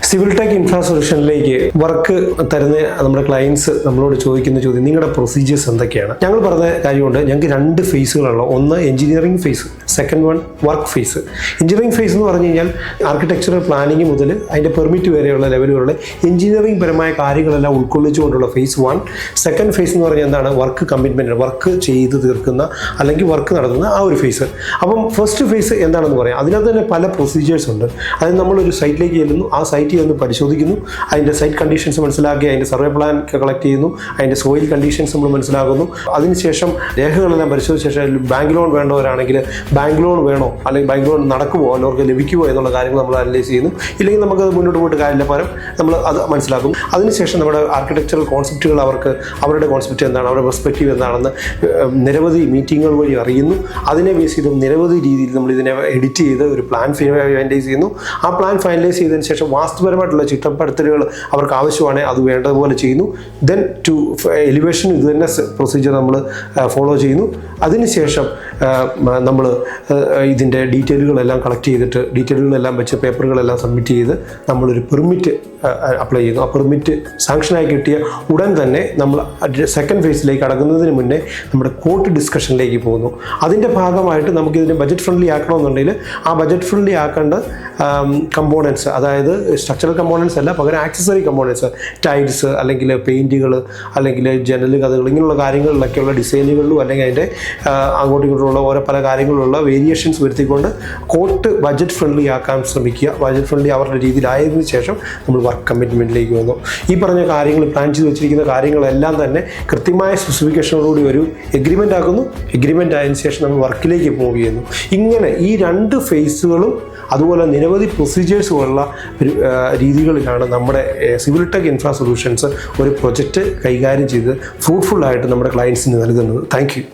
Civil tech infra സൊല്യൂഷനിലേക്ക് work തരുന്ന നമ്മുടെ clients നമ്മളോട് ചോദിക്കുന്ന ചോദ്യം, നിങ്ങളുടെ പ്രൊസീജിയേഴ്സ് എന്തൊക്കെയാണ്? ഞങ്ങൾ പറഞ്ഞ കാര്യമുണ്ട്, ഞങ്ങൾക്ക് രണ്ട് ഫേസുകളുള്ള, ഒന്ന് engineering phase, second one work phase. Engineering phase എന്ന് പറഞ്ഞു കഴിഞ്ഞാൽ ആർക്കിടെക്ചറൽ പ്ലാനിങ് മുതൽ അതിൻ്റെ പെർമിറ്റ് വരെയുള്ള ലെവലുകളുടെ എഞ്ചിനീയറിംഗ് പരമായ കാര്യങ്ങളെല്ലാം ഉൾക്കൊള്ളിച്ചുകൊണ്ടുള്ള ഫേസ് 1. സെക്കൻഡ് ഫേസ് എന്ന് പറഞ്ഞാൽ എന്താണ്? വർക്ക് കമ്മിറ്റ്മെൻറ്റ്, വർക്ക് ചെയ്ത് തീർക്കുന്ന അല്ലെങ്കിൽ വർക്ക് നടത്തുന്ന ആ ഒരു ഫേസ്. അപ്പം ഫസ്റ്റ് ഫേസ് എന്താണെന്ന് പറയാം. അതിനകത്ത് തന്നെ പല പ്രൊസീജിയേഴ്സ് ഉണ്ട്. അത് നമ്മളൊരു സൈറ്റിലേക്ക് ചെല്ലുന്നു, ആ സൈറ്റിൽ ഒന്ന് പരിശോധിക്കുന്നു, അതിൻ്റെ സൈറ്റ് കണ്ടീഷൻസ് മനസ്സിലാക്കി അതിൻ്റെ സർവേ പ്ലാൻ കളക്ട് ചെയ്യുന്നു, അതിൻ്റെ സോയിൽ കണ്ടീഷൻസ് നമ്മൾ മനസ്സിലാക്കുന്നു. അതിനുശേഷം രേഖകളെല്ലാം പരിശോധിച്ച ശേഷം ബാങ്ക് ലോൺ വേണ്ടവരാണെങ്കിൽ ബാങ്ക് ലോൺ വേണോ അല്ലെങ്കിൽ ബാങ്ക് ലോൺ നടക്കുമോ, അവർക്ക് ലഭിക്കുമോ എന്നുള്ള കാര്യങ്ങൾ നമ്മൾ അനലൈസ് ചെയ്യുന്നു. ഇല്ലെങ്കിൽ നമുക്ക് മുന്നോട്ട് പോയിട്ട് കാര്യമില്ല, പകരം നമ്മൾ അത് മനസ്സിലാക്കും. അതിനുശേഷം നമ്മുടെ ആർക്കിടെക്ചറൽ കോൺസെപ്റ്റുകൾ അവരുടെ കോൺസെപ്റ്റ് എന്താണ്, അവരുടെ പെർസ്പെക്റ്റീവ് എന്താണെന്ന് നിരവധി മീറ്റിങ്ങുകൾ വഴി അറിയുന്നു. അതിനെ ബേസ് ചെയ്ത് നിരവധി രീതിയിൽ നമ്മൾ ഇതിനെ എഡിറ്റ് ചെയ്ത് ഒരു പ്ലാൻ ഫൈനലൈസ് ചെയ്യുന്നു. ആ പ്ലാൻ ഫൈനലൈസ് ചെയ്തതിന് ശേഷം വാസ്തുപരമായിട്ടുള്ള ചിട്ടപ്പെടുത്തലുകൾ അവർക്ക് ആവശ്യമാണെങ്കിൽ അത് വേണ്ടതുപോലെ ചെയ്യുന്നു. ദെൻ ടു എലിവേഷൻ ഇത് തന്നെ പ്രൊസീജിയർ നമ്മൾ ഫോളോ ചെയ്യുന്നു. അതിനുശേഷം നമ്മൾ ഇതിൻ്റെ ഡീറ്റെയിലുകളെല്ലാം കളക്ട് ചെയ്തിട്ട് ഡീറ്റെയിലുകളെല്ലാം വെച്ച് പേപ്പറുകളെല്ലാം സബ്മിറ്റ് ചെയ്ത് നമ്മളൊരു പെർമിറ്റ് അപ്ലൈ ചെയ്യുന്നു. ആ പെർമിറ്റ് സാങ്ഷനായി കിട്ടിയ ഉടൻ തന്നെ നമ്മൾ സെക്കൻഡ് ഫേസിലേക്ക് കടക്കുന്നതിന് മുന്നേ നമ്മുടെ കോർട്ട് ഡിസ്കഷനിലേക്ക് പോകുന്നു. അതിൻ്റെ ഭാഗമായിട്ട് നമുക്കിതിനെ ബജറ്റ് ഫ്രണ്ട്ലി ആക്കണമെന്നുണ്ടെങ്കിൽ ആ ബജറ്റ് ഫ്രണ്ട്ലി ആക്കേണ്ട കമ്പോണൻസ്, അതായത് സ്ട്രക്ചറൽ കമ്പോണൻസ് അല്ല, പകരം ആക്സസറി കമ്പോണൻസ്, ടൈൽസ് അല്ലെങ്കിൽ പെയിൻറ്റുകൾ അല്ലെങ്കിൽ ജനൽ കഥകൾ, ഇങ്ങനെയുള്ള കാര്യങ്ങളിലൊക്കെയുള്ള ഡിസൈനുകളിലും അല്ലെങ്കിൽ അതിൻ്റെ അങ്ങോട്ടും ഇങ്ങോട്ടുള്ള ഓരോ പല കാര്യങ്ങളിലുള്ള വേരിയേഷൻസ് വരുത്തിക്കൊണ്ട് കോർട്ട് ബജറ്റ് ഫ്രണ്ട്ലി ആക്കാൻ ശ്രമിക്കുക. ബജറ്റ് ഫ്രണ്ട്ലി അവരുടെ രീതിയിലായതിനു ശേഷം നമ്മൾ വർക്ക് കമ്മിറ്റ്മെൻറ്റിലേക്ക് വന്നു. ഈ പറഞ്ഞ കാര്യങ്ങൾ, പ്ലാൻ ചെയ്ത് വെച്ചിരിക്കുന്ന കാര്യങ്ങളെല്ലാം തന്നെ കൃത്യമായ സ്പെസിഫിക്കേഷനോടുകൂടി ഒരു എഗ്രിമെൻ്റ് ആക്കുന്നു. എഗ്രിമെൻ്റ് ആയതിനു ശേഷം നമ്മൾ വർക്കിലേക്ക് മൂവ് ചെയ്യുന്നു. ഇങ്ങനെ ഈ രണ്ട് ഫേസുകളും അതുപോലെ നിരവധി പ്രൊസീജിയേഴ്സുമുള്ള രീതികളിലാണ് നമ്മുടെ സിവിൽ ടെക് ഇൻഫ്രാ സൊല്യൂഷൻസ് ഒരു പ്രൊജക്റ്റ് കൈകാര്യം ചെയ്ത് ഫ്രൂട്ട്ഫുള്ളായിട്ട് നമ്മുടെ ക്ലയൻസിന് നൽകുന്നത്. Thank you.